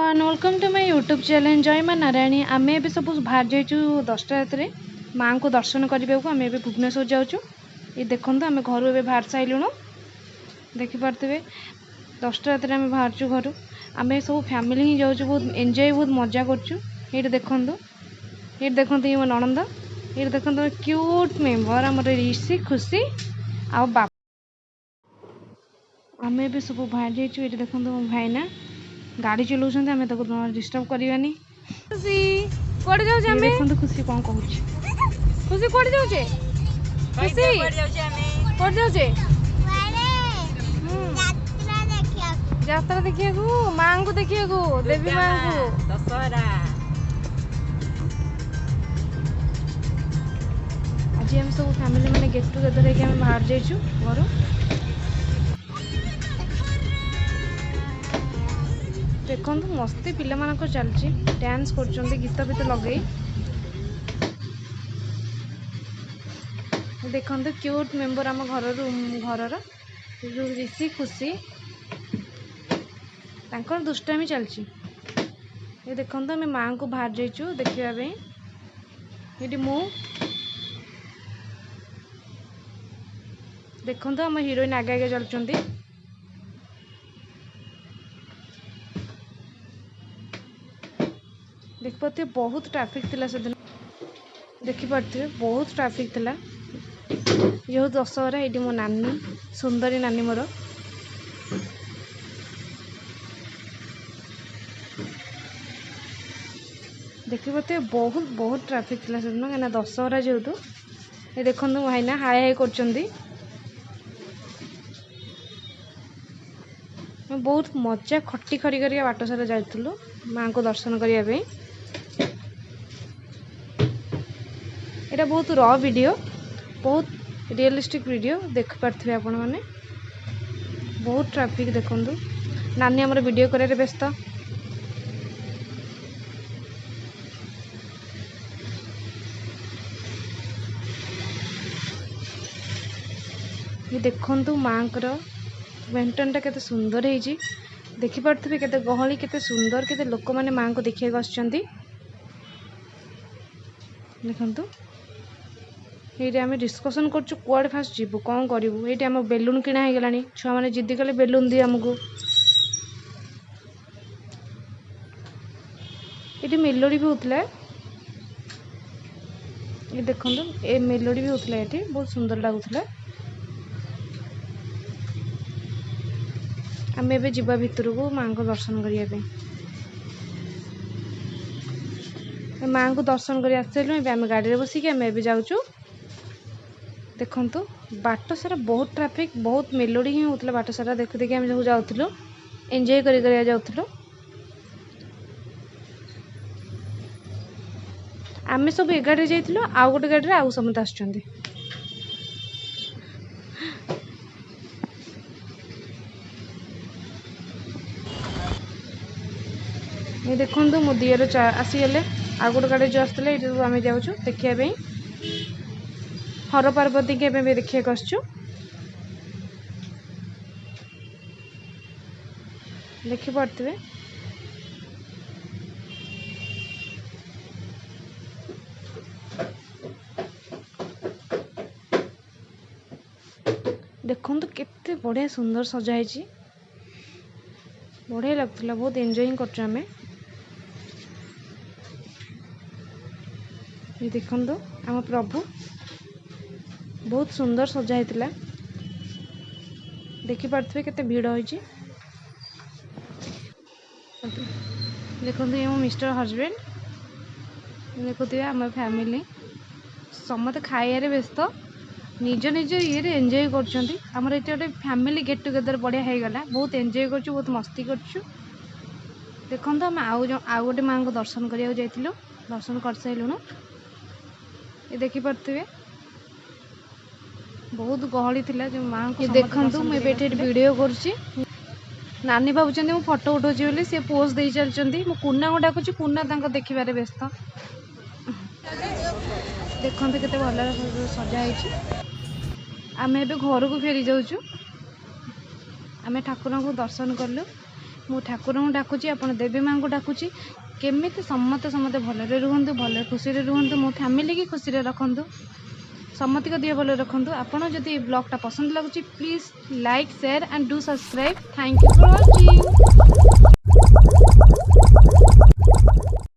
Everyone welcome to my YouTube channel जय मां नारायणी। आम ए सब बाहर जाइए 10टा रात माँ को दर्शन करने को आम ए भुवनेश्वर जाऊँ। ये देखो आम घर ए बाहर सारूँ देखिपे 10टा रात आम बाहर घर आम सब फैमिली ही जाऊँ बहुत एंजॉय बहुत मजा कर देखो ये मो नणंद ये देखो क्यूट मेम्बर आम ऋषि खुशी आ बाप आम ए सब बाहर जाइए। ये देखो मो भाईना गाड़ी चलाउछन्ते आमे ताको डिस्टर्ब करबानी। खुशी कोड जाउ जे आमे देखन खुशी कोन कहूछ खुशी कोड जाउ जे खुशी कोड जाउ जे यात्रा देखिया को मां को देखिया को देवी मां को दशहरा आज हम सब फैमिली माने गेट टुगेदर के हम बाहर जाइछु घर। देखो मस्ती पिला मानक चलची डांस कर गीत बीत लगे देखो क्यूट मेंबर आम घर ऋषि खुशी तांकर दुष्टामी चलची। ये देखो आम माँ को बाहर जाइचु देखिया ये मु देखो आम हिरोइन आगे आगे चलुँच। देख पाते बहुत ट्रैफिक थिला से दिन देखी पार्थे बहुत ट्रैफिक थिला। ये दशहरा ये मो नानी सुंदरी नानी मोर देखी पाते बहुत बहुत ट्रैफिक थिला से दिन कहीं दशहरा जेहेतु ये देखो भाईना हाय हाय कर बहुत मजा खटी खरी कर बाट सारा जाइलु माँ को दर्शन करने। एटा बहुत रॉ वीडियो बहुत रियलिस्टिक वीडियो देख पार्थे आपण मैंने बहुत ट्रैफिक देखु नानी आमर वीडियो करे व्यस्त। ये देखु माँ मेंटेनटा केते सुंदर है देखी पार्थे केते गहली केते सुंदर केते लोक मैंने माँ को देखा देखु ये आम डिस्कसन कर फास्ट जीवु कौन करूँ। ये आम बेलून किणा हो गला छुआ मैंने जिद्दी कले बेलून दिए आमको ये मेलोडी भी होता ये देखो ये मेलोडी भी होता ये बहुत सुंदर लगुला। आम ए जा भितर को माँ को दर्शन करने माँ को दर्शन कर आसलु आम गाड़ी में बसिक आम ए जाऊँ। देखु बाट सारा बहुत ट्रैफिक बहुत मेलोडी ही होता बाट सारा देखु देखिए आम जाऊँ एंजॉय कर जाऊँ। आम सब ए गाड़ी जाइलु आउ गोटे गाड़ी आउ समस्त आस ये देखो मो दियर आसीगले आउ गोटे गाड़ी जो आसते ये आम जाऊँ देखिए हर पार्वती के देखा आसचु देखी पार्थे देखो केते बढ़िया सुंदर सजाई बढ़िया लगुला बहुत एंजॉय कर देखो आम प्रभु बहुत सुंदर सजा होता देखी पार्थे केते भीड़ होइची। देखो ये मो मिस्टर हजबैंड देखुए आम फैमिली समस्त खाइबार व्यस्त निज निज ये एंजॉय करमर ये गोटे फैमिली गेट टुगेदर बढ़िया हो गला बहुत एंजॉय कर बहुत मस्ती कर देखो आम आउ गोटे माँ को दर्शन करने जाइलु दर्शन कर सारूँ ये देखी पार्थे बहुत गहली थिला जो माँ को देखु मुझे वीडियो कर नानी भावुँ मु फोटो उठाऊँ सी पोज दे चलती मु कुना को डाकुची कुना देखिबार व्यस्त देखते केते भल सजाई आम ए घर को फेरी जाऊँ आम ठाकुर को दर्शन कलु मु ठाकुर को डाकुची आपण देवी माँ को डाकुची केमिति समते समते भलरे रुहंतु भल खुशी रुहंतु मो फैमिली की खुशी रखंतु समति को दिए भल रखंतु। आपण जदि ब्लॉगटा पसंद लगुची please like share and do subscribe. Thank you for watching.